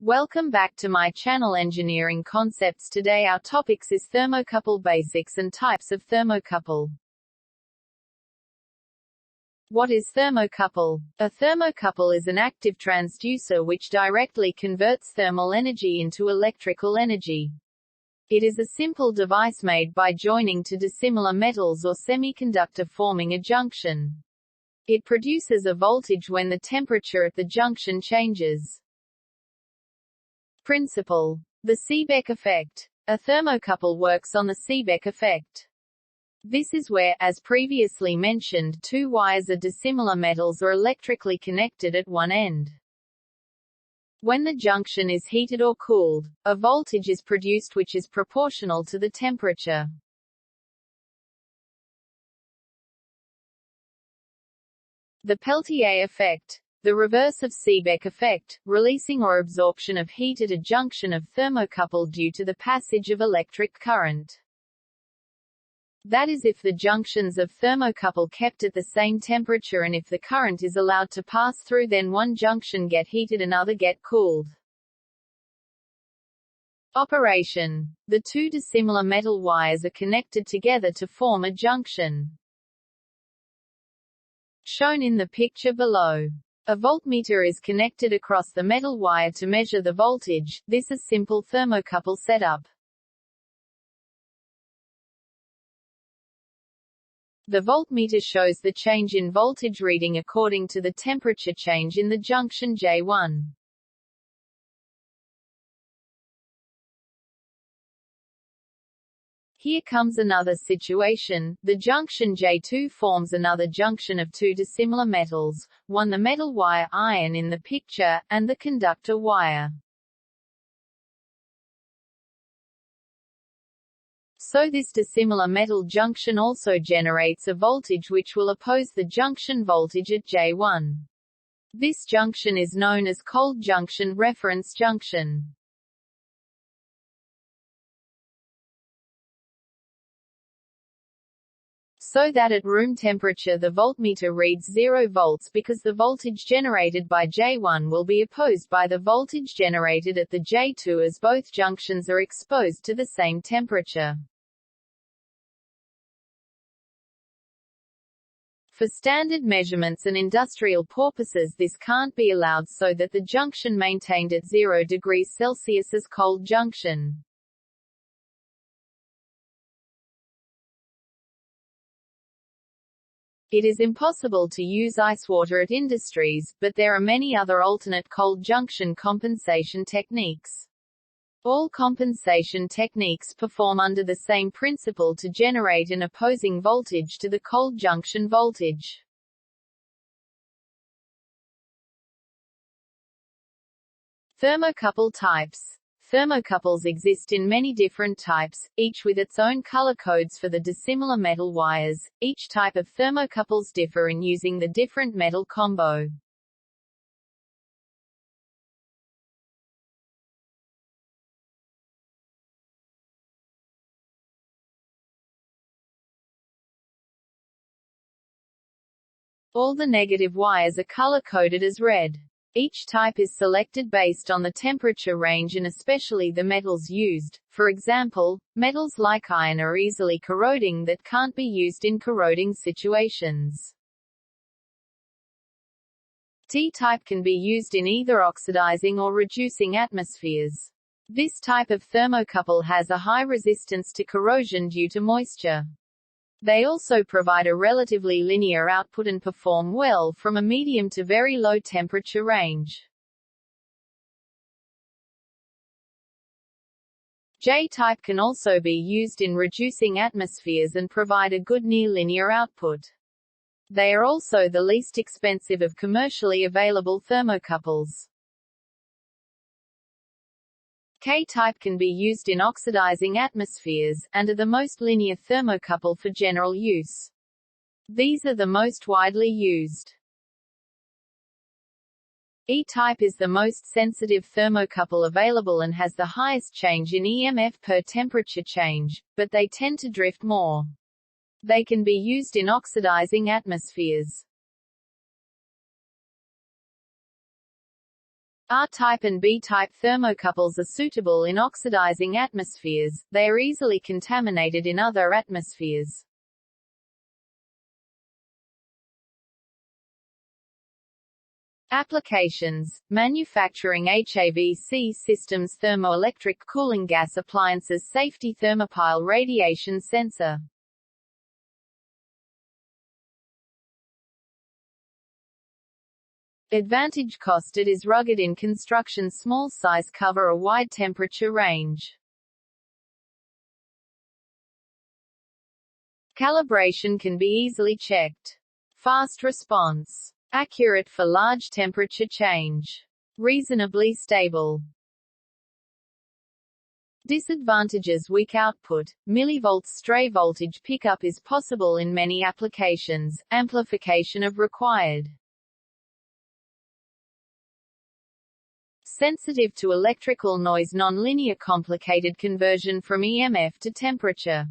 Welcome back to my channel Engineering Concepts. Today our topics is thermocouple basics and types of thermocouple. What is thermocouple? A thermocouple is an active transducer which directly converts thermal energy into electrical energy. It is a simple device made by joining two dissimilar metals or semiconductor forming a junction. It produces a voltage when the temperature at the junction changes. Principle. The Seebeck effect. A thermocouple works on the Seebeck effect. This is where, as previously mentioned, two wires of dissimilar metals are electrically connected at one end. When the junction is heated or cooled, a voltage is produced which is proportional to the temperature. The Peltier effect. The reverse of Seebeck effect, releasing or absorption of heat at a junction of thermocouple due to the passage of electric current. That is, if the junctions of thermocouple kept at the same temperature and if the current is allowed to pass through, then one junction get heated, another get cooled. Operation. The two dissimilar metal wires are connected together to form a junction. Shown in the picture below. A voltmeter is connected across the metal wire to measure the voltage. This is simple thermocouple setup. The voltmeter shows the change in voltage reading according to the temperature change in the junction J1. Here comes another situation. The junction J2 forms another junction of two dissimilar metals, one the metal wire iron in the picture, and the conductor wire. So this dissimilar metal junction also generates a voltage which will oppose the junction voltage at J1. This junction is known as cold junction, reference junction. So that at room temperature the voltmeter reads 0 volts because the voltage generated by J1 will be opposed by the voltage generated at the J2 as both junctions are exposed to the same temperature. For standard measurements and industrial purposes this can't be allowed, so that the junction maintained at 0 degrees Celsius as cold junction. It is impossible to use ice water at industries, but there are many other alternate cold junction compensation techniques. All compensation techniques perform under the same principle to generate an opposing voltage to the cold junction voltage. Thermocouple types. Thermocouples exist in many different types, each with its own color codes for the dissimilar metal wires. Each type of thermocouples differ in using the different metal combo. All the negative wires are color-coded as red. Each type is selected based on the temperature range and especially the metals used. For example, metals like iron are easily corroding that can't be used in corroding situations. T-type can be used in either oxidizing or reducing atmospheres. This type of thermocouple has a high resistance to corrosion due to moisture. They also provide a relatively linear output and perform well from a medium to very low temperature range. J-type can also be used in reducing atmospheres and provide a good near-linear output. They are also the least expensive of commercially available thermocouples. K-type can be used in oxidizing atmospheres, and are the most linear thermocouple for general use. These are the most widely used. E-type is the most sensitive thermocouple available and has the highest change in EMF per temperature change, but they tend to drift more. They can be used in oxidizing atmospheres. R-type and B-type thermocouples are suitable in oxidizing atmospheres, they are easily contaminated in other atmospheres. Applications: manufacturing HVAC systems, thermoelectric cooling, gas appliances, safety, thermopile radiation sensor. Advantage: cost. It is rugged in construction, small size, cover a wide temperature range. Calibration can be easily checked. Fast response. Accurate for large temperature change. Reasonably stable. Disadvantages: weak output, millivolts, stray voltage pickup is possible in many applications, amplification of required. Sensitive to electrical noise, nonlinear, complicated conversion from EMF to temperature.